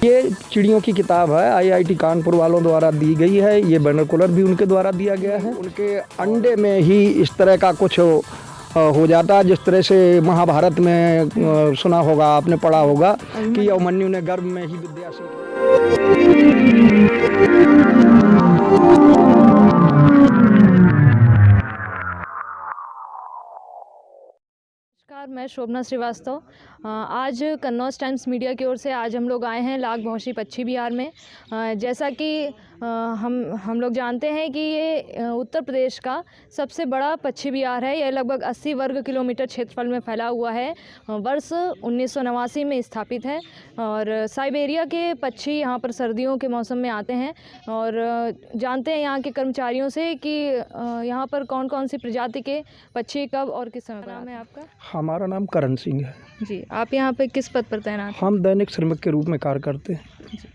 ये चिड़ियों की किताब है, आईआईटी कानपुर वालों द्वारा दी गई है। ये बाइनोकुलर भी उनके द्वारा दिया गया है। उनके अंडे में ही इस तरह का कुछ हो जाता है, जिस तरह से महाभारत में सुना होगा, आपने पढ़ा होगा कि अभिमन्यु ने गर्भ में ही विद्या सीखी। नमस्कार, मैं शोभना श्रीवास्तव। आज कन्नौज टाइम्स मीडिया की ओर से आज हम लोग आए हैं लाख-भौशी पक्षी विहार में। जैसा कि हम लोग जानते हैं कि ये उत्तर प्रदेश का सबसे बड़ा पक्षी विहार है। यह लगभग 80 वर्ग किलोमीटर क्षेत्रफल में फैला हुआ है। वर्ष 1989 में स्थापित है और साइबेरिया के पक्षी यहाँ पर सर्दियों के मौसम में आते हैं। और जानते हैं यहाँ के कर्मचारियों से कि यहाँ पर कौन कौन सी प्रजाति के पक्षी कब और किस समय पर आते हैं। नाम है आपका? हमारा नाम करण सिंह है जी। आप यहाँ पे किस पद पर तैनात हैं? हम दैनिक श्रमिक के रूप में कार्य करते हैं जी।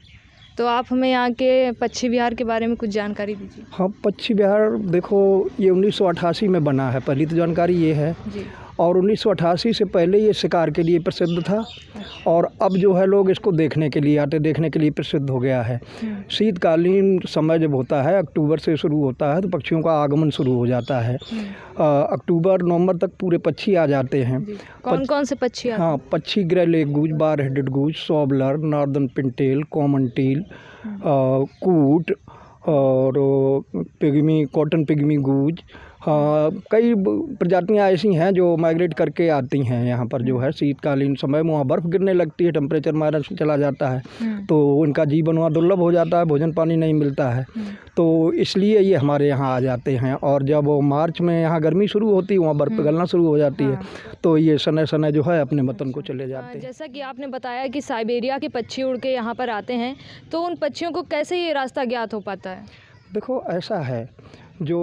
तो आप हमें यहाँ के पक्षी विहार के बारे में कुछ जानकारी दीजिए। हाँ, पक्षी विहार देखो, ये 1988 में बना है, पहली तो जानकारी ये है जी। और 1988 से पहले ये शिकार के लिए प्रसिद्ध था और अब जो है लोग इसको देखने के लिए आते, देखने के लिए प्रसिद्ध हो गया है। शीतकालीन समय जब होता है, अक्टूबर से शुरू होता है, तो पक्षियों का आगमन शुरू हो जाता है। अक्टूबर नवंबर तक पूरे पक्षी आ जाते हैं। कौन कौन से पक्षी आते हैं? हाँ, पक्षी greylag goose, bar headed goose, shoveler, northern pintail, common teal, coot और पिग्मी, कॉटन पिग्मी गूज। हाँ, कई प्रजातियां ऐसी हैं जो माइग्रेट करके आती हैं यहाँ पर। जो है शीतकालीन समय में वहाँ बर्फ़ गिरने लगती है, टेम्परेचर माइनस चला जाता है, तो उनका जीवन वहाँ दुर्लभ हो जाता है, भोजन पानी नहीं मिलता है, तो इसलिए ये हमारे यहाँ आ जाते हैं। और जब मार्च में यहाँ गर्मी शुरू होती है, वहाँ बर्फ़ पिघलना शुरू हो जाती है, तो ये सने सने जो है अपने वतन को चले जाते हैं। जैसा कि आपने बताया कि साइबेरिया के पक्षी उड़ के यहाँ पर आते हैं, तो उन पक्षियों को कैसे ये रास्ता ज्ञात हो पाता है? देखो, ऐसा है, जो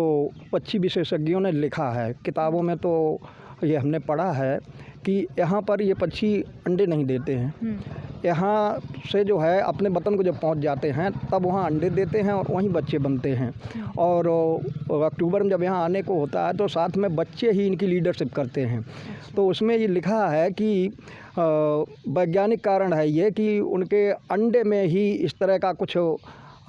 पक्षी विशेषज्ञों ने लिखा है किताबों में, तो ये हमने पढ़ा है कि यहाँ पर ये पक्षी अंडे नहीं देते हैं। यहाँ से जो है अपने वतन को जब पहुँच जाते हैं तब वहाँ अंडे देते हैं और वहीं बच्चे बनते हैं। और अक्टूबर में जब यहाँ आने को होता है तो साथ में बच्चे ही इनकी लीडरशिप करते हैं। तो उसमें ये लिखा है कि वैज्ञानिक कारण है ये कि उनके अंडे में ही इस तरह का कुछ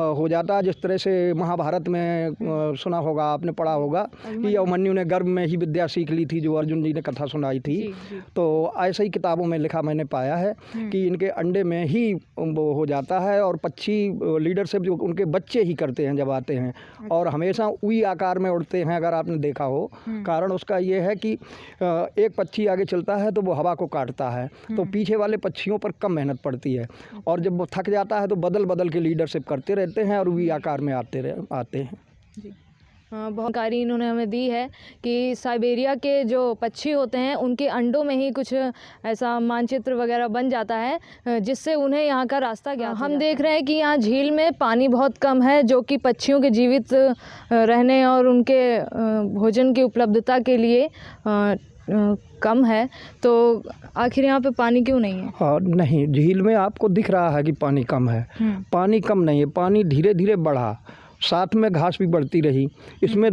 हो जाता है, जिस तरह से महाभारत में सुना होगा, आपने पढ़ा होगा कि अभिमन्यु ने गर्भ में ही विद्या सीख ली थी, जो अर्जुन जी ने कथा सुनाई थी। जी। तो ऐसे ही किताबों में लिखा मैंने पाया है कि इनके अंडे में ही वो हो जाता है और पक्षी लीडरशिप जो उनके बच्चे ही करते हैं जब आते हैं। और हमेशा उई आकार में उड़ते हैं, अगर आपने देखा हो। कारण उसका ये है कि एक पक्षी आगे चलता है तो वो हवा को काटता है, तो पीछे वाले पक्षियों पर कम मेहनत पड़ती है, और जब वो थक जाता है तो बदल बदल के लीडरशिप करते रहते हैं और वी आकार में आते हैं। जी। बहुत जानकारी इन्होंने हमें दी है कि साइबेरिया के जो पक्षी होते हैं उनके अंडों में ही कुछ ऐसा मानचित्र वगैरह बन जाता है जिससे उन्हें यहाँ का रास्ता ज्ञात हो जाता है। हम देख रहे हैं कि यहाँ झील में पानी बहुत कम है, जो कि पक्षियों के जीवित रहने और उनके भोजन की उपलब्धता के लिए कम है। तो आखिर यहाँ पे पानी क्यों नहीं है? हाँ, नहीं, झील में आपको दिख रहा है कि पानी कम है। पानी कम नहीं है, पानी धीरे धीरे बढ़ा, साथ में घास भी बढ़ती रही। इसमें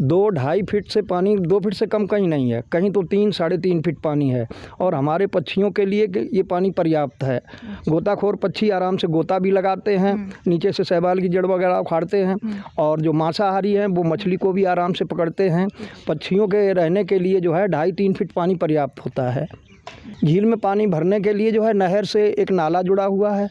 2-2.5 फीट से पानी, 2 फीट से कम कहीं नहीं है, कहीं तो 3-3.5 फीट पानी है। और हमारे पक्षियों के लिए ये पानी पर्याप्त है। गोताखोर पक्षी आराम से गोता भी लगाते हैं, नीचे से शैवाल की जड़ वगैरह उखाड़ते हैं, और जो मांसाहारी हैं वो मछली को भी आराम से पकड़ते हैं। पक्षियों के रहने के लिए जो है 2.5-3 फीट पानी पर्याप्त होता है। झील में पानी भरने के लिए जो है नहर से एक नाला जुड़ा हुआ है।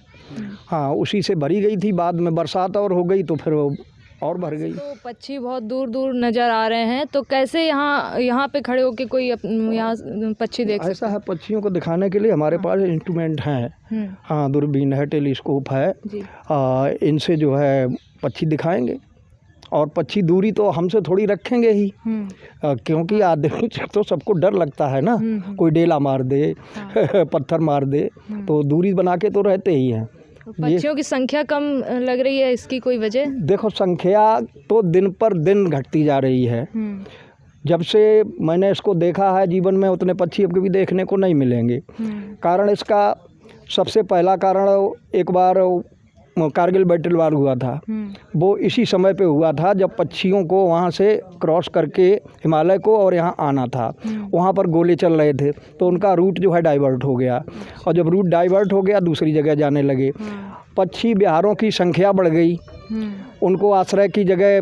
हाँ, उसी से भरी गई थी, बाद में बरसात और हो गई तो फिर और भर गई। तो पक्षी बहुत दूर दूर नज़र आ रहे हैं, तो कैसे यहाँ पे खड़े होके कोई यहाँ पक्षी देख सकता है? ऐसा है, पक्षियों को दिखाने के लिए हमारे पास इंस्ट्रूमेंट हैं। हाँ, दूरबीन है, टेलीस्कोप है, इनसे जो है पक्षी दिखाएंगे। और पक्षी दूरी तो हमसे थोड़ी रखेंगे ही, क्योंकि आदमी तो सबको डर लगता है ना, कोई डेला मार दे, पत्थर मार दे, तो दूरी बना के तो रहते ही हैं। पक्षियों की संख्या कम लग रही है, इसकी कोई वजह? देखो, संख्या तो दिन पर दिन घटती जा रही है। जब से मैंने इसको देखा है जीवन में, उतने पक्षी अब कभी देखने को नहीं मिलेंगे। कारण इसका सबसे पहला कारण, एक बार कारगिल बैटल वार हुआ था, वो इसी समय पे हुआ था जब पक्षियों को वहाँ से क्रॉस करके हिमालय को और यहाँ आना था। वहाँ पर गोले चल रहे थे, तो उनका रूट जो है डाइवर्ट हो गया, और जब रूट डाइवर्ट हो गया दूसरी जगह जाने लगे। पक्षी विहारों की संख्या बढ़ गई, उनको आश्रय की जगह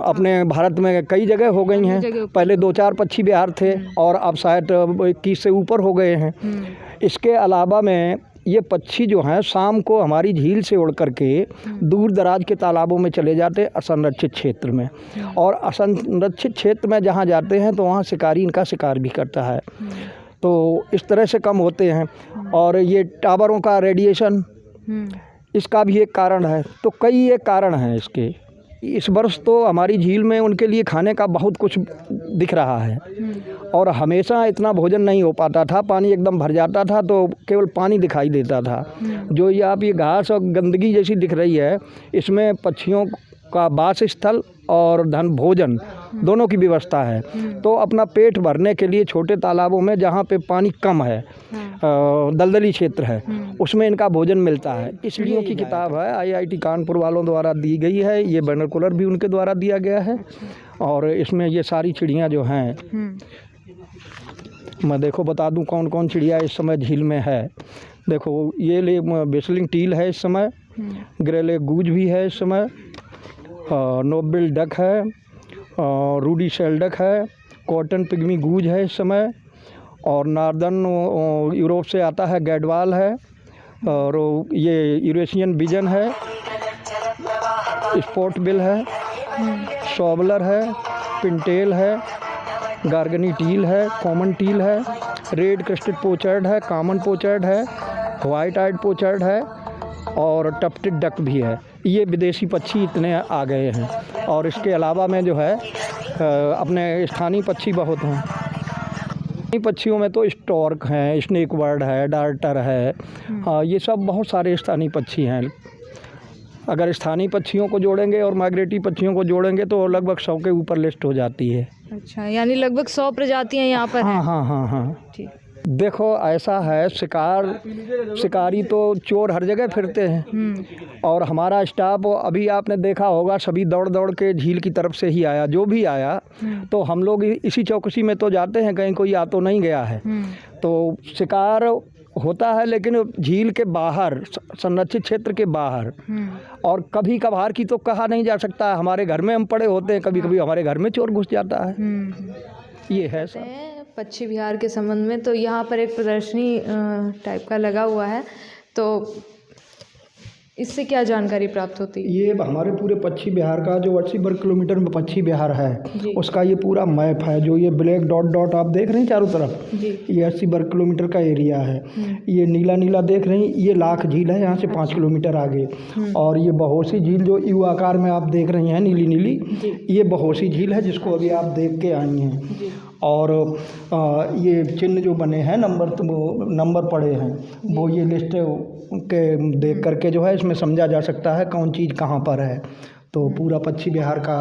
अपने भारत में कई जगह हो गई हैं। पहले 2-4 पक्षी विहार थे और अब शायद 21 से ऊपर हो गए हैं। इसके अलावा में ये पक्षी जो हैं शाम को हमारी झील से उड़ करके दूर दराज के तालाबों में चले जाते असंरक्षित क्षेत्र में, और असंरक्षित क्षेत्र में जहाँ जाते हैं तो वहाँ शिकारी इनका शिकार भी करता है। तो इस तरह से कम होते हैं। और ये टावरों का रेडिएशन, इसका भी एक कारण है। तो कई एक कारण हैं इसके। इस वर्ष तो हमारी झील में उनके लिए खाने का बहुत कुछ दिख रहा है, और हमेशा इतना भोजन नहीं हो पाता था। पानी एकदम भर जाता था तो केवल पानी दिखाई देता था। जो ये आप ये घास और गंदगी जैसी दिख रही है, इसमें पक्षियों का वास स्थल और धन भोजन दोनों की व्यवस्था है। तो अपना पेट भरने के लिए छोटे तालाबों में जहाँ पे पानी कम है, दलदली क्षेत्र है, उसमें इनका भोजन मिलता है। चिड़ियों की किताब है, IIT कानपुर वालों द्वारा दी गई है। ये बाइनोकुलर भी उनके द्वारा दिया गया है। और इसमें ये सारी चिड़ियाँ जो हैं, मैं देखो बता दूं कौन कौन चिड़िया इस समय झील में है। देखो ये बेसलिंग टील है इस समय, ग्रेले गूज भी है इस समय, नोबिल डक है, रूडी शेल्डक है, कॉटन पिग्मी गूज है इस समय, और नार्दर्न यूरोप से आता है गैडवाल है, और ये यूरेशियन बिजन है, स्पॉट बिल है, शॉबलर है, पिंटेल है, गार्गनी टील है, कॉमन टील है, रेड क्रेस्टेड पोचर्ड है, कॉमन पोचर्ड है, वाइट आइड पोचर्ड है, और टफ्टेड डक भी है। ये विदेशी पक्षी इतने आ गए हैं। और इसके अलावा में जो है अपने स्थानीय पक्षी बहुत हैं। स्थानीय पक्षियों में तो स्टॉर्क हैं, स्नेक बर्ड है, डार्टर है, ये सब बहुत सारे स्थानीय पक्षी हैं। अगर स्थानीय पक्षियों को जोड़ेंगे और माइग्रेटरी पक्षियों को जोड़ेंगे तो लगभग 100 के ऊपर लिस्ट हो जाती है। अच्छा, यानी लगभग 100 प्रजातियां यहाँ पर हैं। हाँ। ठीक। देखो ऐसा है, शिकारी तो चोर हर जगह फिरते हैं, और हमारा स्टाफ अभी आपने देखा होगा सभी दौड़ दौड़ के झील की तरफ से ही आया। जो भी आया तो हम लोग इसी चौकसी में तो जाते हैं, कहीं कोई आ तो नहीं गया है। तो शिकार होता है लेकिन झील के बाहर, संरक्षित क्षेत्र के बाहर, और कभी कभार की तो कहा नहीं जा सकता। हमारे घर में हम पड़े होते हैं, कभी कभी हमारे घर में चोर घुस जाता है। ये है सर पक्षी विहार के संबंध में। तो यहाँ पर एक प्रदर्शनी टाइप का लगा हुआ है, तो इससे क्या जानकारी प्राप्त होती है? ये हमारे पूरे पक्षी विहार का जो 80 वर्ग किलोमीटर में पक्षी विहार है, उसका ये पूरा मैप है। जो ये ब्लैक डॉट डॉट आप देख रहे हैं चारों तरफ, ये 80 वर्ग किलोमीटर का एरिया है। ये नीला नीला देख रहे हैं, ये लाख झील है यहाँ से 5 किलोमीटर आगे। और ये बहोसी झील जो यू आकार में आप देख रही हैं नीली नीली, ये बहोसी झील है जिसको अभी आप देख के आई हैं। और ये चिन्ह जो बने हैं, नंबर पड़े हैं, वो ये लिस्ट के देख करके जो है इसमें समझा जा सकता है कौन चीज़ कहाँ पर है। तो पूरा पक्षी विहार का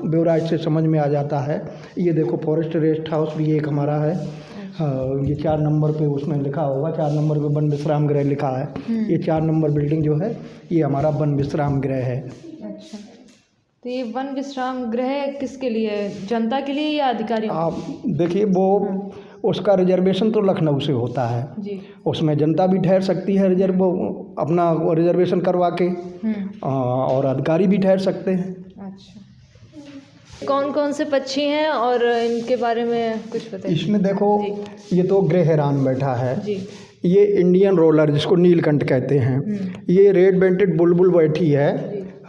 ब्यौरा इससे समझ में आ जाता है। ये देखो फॉरेस्ट रेस्ट हाउस भी एक हमारा है, ये 4 नंबर पे उसमें लिखा होगा, 4 नंबर पे वन विश्राम गृह लिखा है। ये 4 नंबर बिल्डिंग जो है ये हमारा वन विश्राम गृह है। अच्छा, तो ये वन विश्राम गृह किसके लिए, जनता के लिए या अधिकारियों? आप देखिए, वो उसका रिजर्वेशन तो लखनऊ से होता है जी। उसमें जनता भी ठहर सकती है अपना रिजर्वेशन करवा के, और अधिकारी भी ठहर सकते हैं। अच्छा, कौन कौन से पक्षी हैं और इनके बारे में कुछ बताइए। इसमें देखो ये तो ग्रे हेरान बैठा है जी। ये इंडियन रोलर जिसको नीलकंठ कहते हैं, ये रेड बेंटेड बुलबुल बैठी है,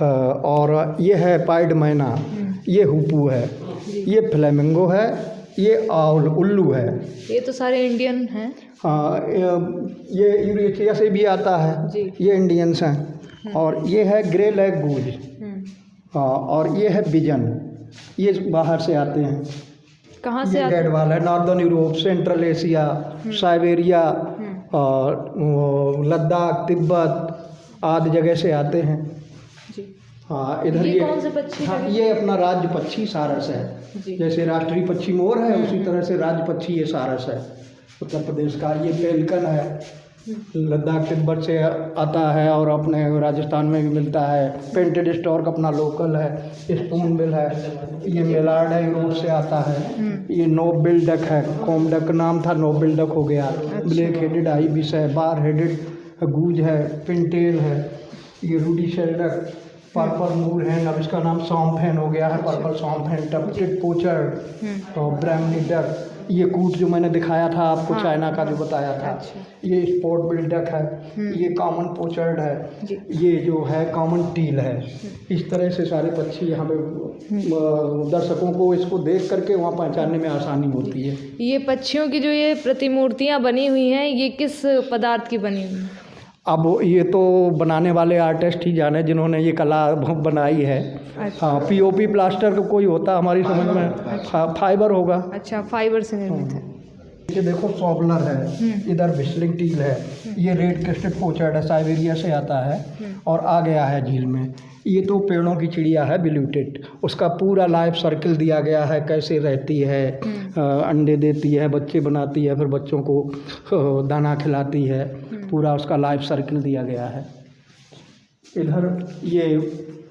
और ये है पाइड मैना, ये हुपू है, ये फ्लेमिंगो है, ये उल्लू है। ये तो सारे इंडियन हैं। हाँ, ये यूरेशिया से भी आता है जी। ये इंडियंस हैं। और ये है ग्रे लेग गूज, और ये है बिजन, ये बाहर से आते हैं। कहाँ से आते हैं? गैडवाल है, northern Europe, central Asia, Siberia, और लद्दाख, तिब्बत आदि जगह से आते हैं जी। हाँ, इधर ये कौन से पक्षी? हाँ, ये अपना राज्य पक्षी सारस है। जैसे राष्ट्रीय पक्षी मोर है, उसी तरह से राज्य पक्षी ये सारस है उत्तर प्रदेश का। ये पेलिकन है, लद्दाख तिब्बत से आता है और अपने राजस्थान में भी मिलता है। पेंटेड स्टॉर्क अपना लोकल है। स्पून बिल है, ये मेलार्ड है, यूरोप से आता है। ये नोबिल डक है, कॉम डक नाम था, नोबिल डक हो गया। ब्लैक हेडेड आइबिस है, बार हेडेड गूज है, पिनटेल है, ये रूडी शेल्डर, पर्पल मूर हैन, अब इसका नाम सॉम्प हैन हो गया है, पर्पल सॉम्प हैन, टपटेड पोचर और ब्राह्मणी डक। ये कूट जो मैंने दिखाया था आपको, हाँ, चाइना का जो बताया था, ये स्पॉट बिल डक है, ये कॉमन पोचर्ड है, ये जो है कॉमन टील है। इस तरह से सारे पक्षी यहाँ पे दर्शकों को इसको देख करके वहाँ पहचानने में आसानी होती है। ये पक्षियों की जो ये प्रतिमूर्तियाँ बनी हुई हैं, ये किस पदार्थ की बनी हुई हैं? अब ये तो बनाने वाले आर्टिस्ट ही जाने जिन्होंने ये कला बनाई है। हाँ, पीओपी प्लास्टर का कोई होता हमारी समझ में, फाइबर होगा। अच्छा, फाइबर से निर्मित है। ये देखो सॉबलर है, इधर व्हिस्लिंग टील है, ये रेड क्रेस्टेड पोचर्ड है, साइबेरिया से आता है और आ गया है झील में। ये तो पेड़ों की चिड़िया है बिल्यूटेड, उसका पूरा लाइफ सर्कल दिया गया है, कैसे रहती है, अंडे देती है, बच्चे बनाती है, फिर बच्चों को दाना खिलाती है, पूरा उसका लाइफ सर्कल दिया गया है। इधर ये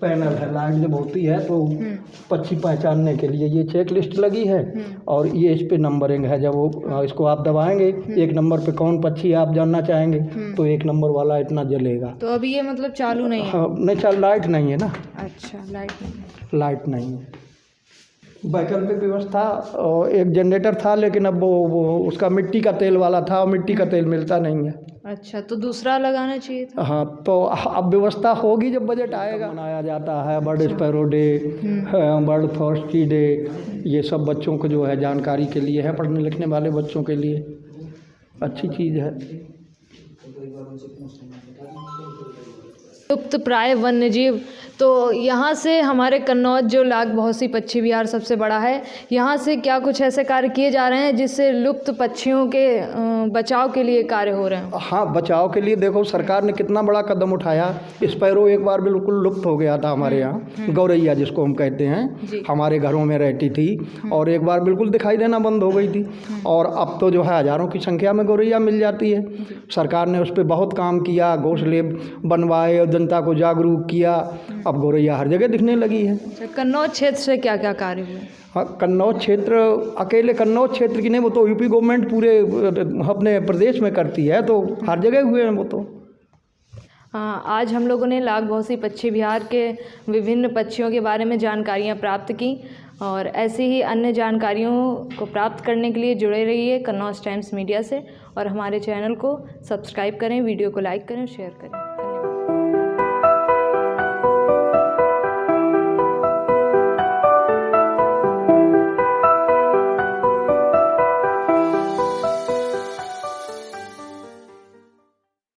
पैनल है, लाइट जब होती है तो पक्षी पहचानने के लिए ये चेक लिस्ट लगी है और ये इस पे नंबरिंग है। जब वो इसको आप दबाएंगे, एक नंबर पे कौन पक्षी आप जानना चाहेंगे तो एक नंबर वाला इतना जलेगा। तो अभी ये मतलब चालू नहीं है? हाँ, नहीं चल, लाइट नहीं है ना। अच्छा, लाइट नहीं है। लाइट नहीं है। वैकल्पिक व्यवस्था एक जनरेटर था, लेकिन अब वो उसका मिट्टी का तेल वाला था और मिट्टी का तेल मिलता नहीं है। अच्छा, तो दूसरा लगाना चाहिए था। हाँ, तो अब व्यवस्था होगी जब बजट आएगा। मनाया जाता है bird sparrow day, bird forestry day, ये सब बच्चों को जो है जानकारी के लिए है, पढ़ने लिखने वाले बच्चों के लिए अच्छी चीज़ है। लुप्त प्राय वन्य जीव, तो यहाँ से हमारे कन्नौज जो लाख-बहौसी पक्षी विहार सबसे बड़ा है, यहाँ से क्या कुछ ऐसे कार्य किए जा रहे हैं जिससे लुप्त पक्षियों के बचाव के लिए कार्य हो रहे हैं? हाँ, बचाव के लिए देखो सरकार ने कितना बड़ा कदम उठाया। स्पैरो एक बार बिल्कुल लुप्त हो गया था हमारे यहाँ, गौरैया जिसको हम कहते हैं, हमारे घरों में रहती थी और एक बार बिल्कुल दिखाई देना बंद हो गई थी और अब तो जो है हज़ारों की संख्या में गौरैया मिल जाती है। सरकार ने उस पर बहुत काम किया, घोंसले बनवाए, जनता को जागरूक किया, अब गौरैया हर जगह दिखने लगी है। कन्नौज क्षेत्र से क्या क्या कार्य हुए? हाँ, कन्नौज क्षेत्र अकेले कन्नौज क्षेत्र की नहीं, वो तो यूपी गवर्नमेंट पूरे अपने प्रदेश में करती है, तो हर जगह हुए हैं वो तो। आज हम लोगों ने लाख-बहौसी पक्षी विहार के विभिन्न पक्षियों के बारे में जानकारियाँ प्राप्त की और ऐसी ही अन्य जानकारियों को प्राप्त करने के लिए जुड़े रहिए कन्नौज टाइम्स मीडिया से और हमारे चैनल को सब्सक्राइब करें, वीडियो को लाइक करें और शेयर करें।